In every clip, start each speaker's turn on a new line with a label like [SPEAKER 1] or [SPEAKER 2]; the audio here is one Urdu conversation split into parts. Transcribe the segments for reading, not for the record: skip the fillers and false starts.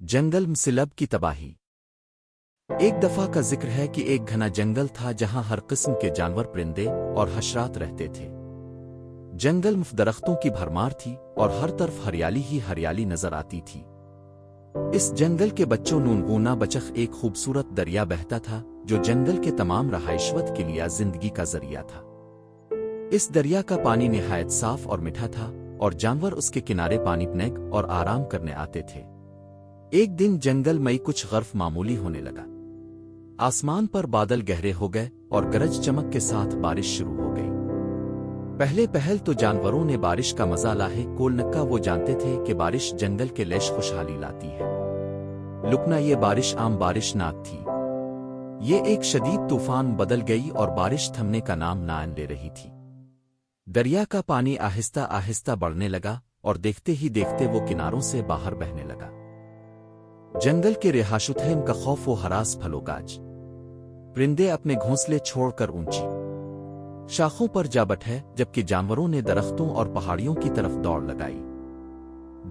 [SPEAKER 1] جنگل مسلب کی تباہی۔ ایک دفعہ کا ذکر ہے کہ ایک گھنا جنگل تھا جہاں ہر قسم کے جانور، پرندے اور حشرات رہتے تھے۔ جنگل میں درختوں کی بھرمار تھی اور ہر طرف ہریالی ہی ہریالی نظر آتی تھی۔ اس جنگل کے بچوں نونگونا بچخ ایک خوبصورت دریا بہتا تھا جو جنگل کے تمام رہائشوت کے لیے زندگی کا ذریعہ تھا۔ اس دریا کا پانی نہایت صاف اور میٹھا تھا اور جانور اس کے کنارے پانی پینے اور آرام کرنے آتے تھے۔ ایک دن جنگل میں کچھ غرف معمولی ہونے لگا۔ آسمان پر بادل گہرے ہو گئے اور گرج چمک کے ساتھ بارش شروع ہو گئی۔ پہلے پہل تو جانوروں نے بارش کا مزہ لاہے کولنکا وہ جانتے تھے کہ بارش جنگل کے لیش خوشحالی لاتی ہے، لیکن یہ بارش عام بارش نہ تھی۔ یہ ایک شدید طوفان بدل گئی اور بارش تھمنے کا نام نہ لے رہی تھی۔ دریا کا پانی آہستہ آہستہ بڑھنے لگا اور دیکھتے ہی دیکھتے وہ کناروں سے باہر بہنے لگا۔ جنگل کے رہائشیوں کا خوف و ہراس پھلو گاج۔ پرندے اپنے گھونسلے چھوڑ کر اونچی شاخوں پر جا بیٹھے، جبکہ جانوروں نے درختوں اور پہاڑیوں کی طرف دوڑ لگائی۔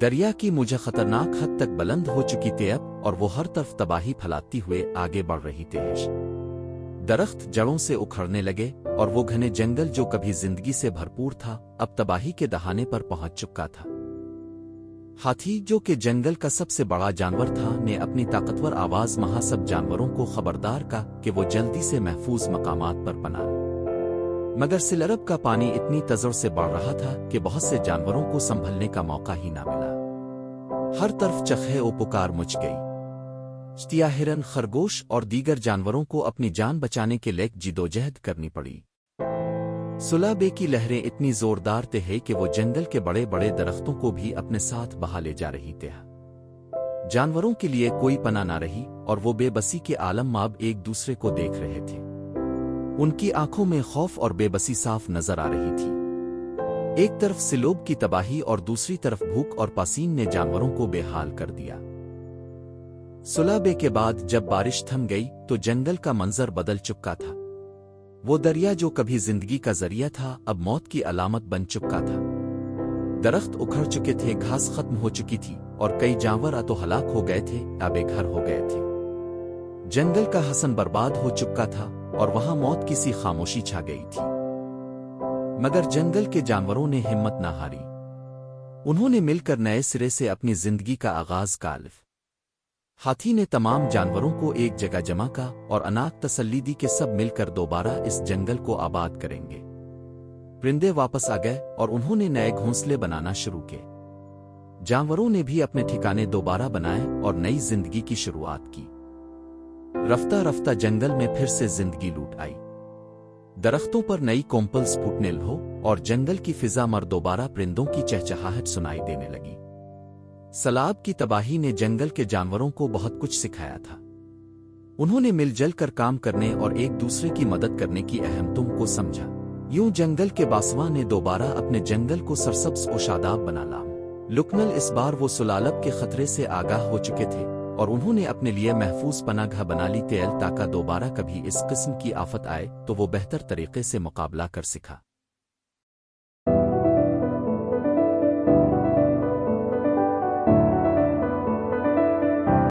[SPEAKER 1] دریا کی موجیں خطرناک حد تک بلند ہو چکی تھی اب، اور وہ ہر طرف تباہی پھیلاتی ہوئے آگے بڑھ رہی تھی۔ درخت جڑوں سے اکھڑنے لگے اور وہ گھنے جنگل جو کبھی زندگی سے بھرپور تھا اب تباہی کے دہانے پر پہنچ چکا تھا۔ ہاتھی، جو کہ جنگل کا سب سے بڑا جانور تھا، نے اپنی طاقتور آواز میں سب جانوروں کو خبردار کا کہ وہ جلدی سے محفوظ مقامات پر پناہ لیں۔ مگر سلرب کا پانی اتنی تیزی سے بڑھ رہا تھا کہ بہت سے جانوروں کو سنبھلنے کا موقع ہی نہ ملا۔ ہر طرف چیخیں و پکار مچ گئی۔ چتیا، ہرن، خرگوش اور دیگر جانوروں کو اپنی جان بچانے کے لیے جدوجہد کرنی پڑی۔ سلابے کی لہریں اتنی زوردار تھیں کہ وہ جنگل کے بڑے بڑے درختوں کو بھی اپنے ساتھ بہا لے جا رہی تھی۔ جانوروں کے لیے کوئی پناہ نہ رہی اور وہ بے بسی کے عالم میں اب ایک دوسرے کو دیکھ رہے تھے۔ ان کی آنکھوں میں خوف اور بے بسی صاف نظر آ رہی تھی۔ ایک طرف سیلاب کی تباہی اور دوسری طرف بھوک اور پاسین نے جانوروں کو بے حال کر دیا۔ سلابے کے بعد جب بارش تھم گئی تو جنگل کا منظر بدل چکا تھا۔ وہ دریا جو کبھی زندگی کا ذریعہ تھا اب موت کی علامت بن چکا تھا۔ درخت اکھڑ چکے تھے، گھاس ختم ہو چکی تھی اور کئی جانور تو ہلاک ہو گئے تھے یا بے گھر ہو گئے تھے۔ جنگل کا حسن برباد ہو چکا تھا اور وہاں موت کی سی خاموشی چھا گئی تھی۔ مگر جنگل کے جانوروں نے ہمت نہ ہاری۔ انہوں نے مل کر نئے سرے سے اپنی زندگی کا آغاز کیا۔ ہاتھی نے تمام جانوروں کو ایک جگہ جمع کا اور اناک تسلی دی کہ سب مل کر دوبارہ اس جنگل کو آباد کریں گے۔ پرندے واپس آ گئے اور انہوں نے نئے گھونسلے بنانا شروع کیے۔ جانوروں نے بھی اپنے ٹھکانے دوبارہ بنائے اور نئی زندگی کی شروعات کی۔ رفتہ رفتہ جنگل میں پھر سے زندگی لوٹ آئی۔ درختوں پر نئی کومپلز پھوٹنے لگو اور جنگل کی فضا میں دوبارہ پرندوں کی چہچہاہٹ سنائی دینے لگی۔ سیلاب کی تباہی نے جنگل کے جانوروں کو بہت کچھ سکھایا تھا۔ انہوں نے مل جل کر کام کرنے اور ایک دوسرے کی مدد کرنے کی اہمیت کو سمجھا۔ یوں جنگل کے باسواں نے دوبارہ اپنے جنگل کو سرسبز و شاداب بنا لا۔ لیکن اس بار وہ سلالب کے خطرے سے آگاہ ہو چکے تھے اور انہوں نے اپنے لیے محفوظ پناہ گاہ بنا لی تاکہ دوبارہ کبھی اس قسم کی آفت آئے تو وہ بہتر طریقے سے مقابلہ کر سکا۔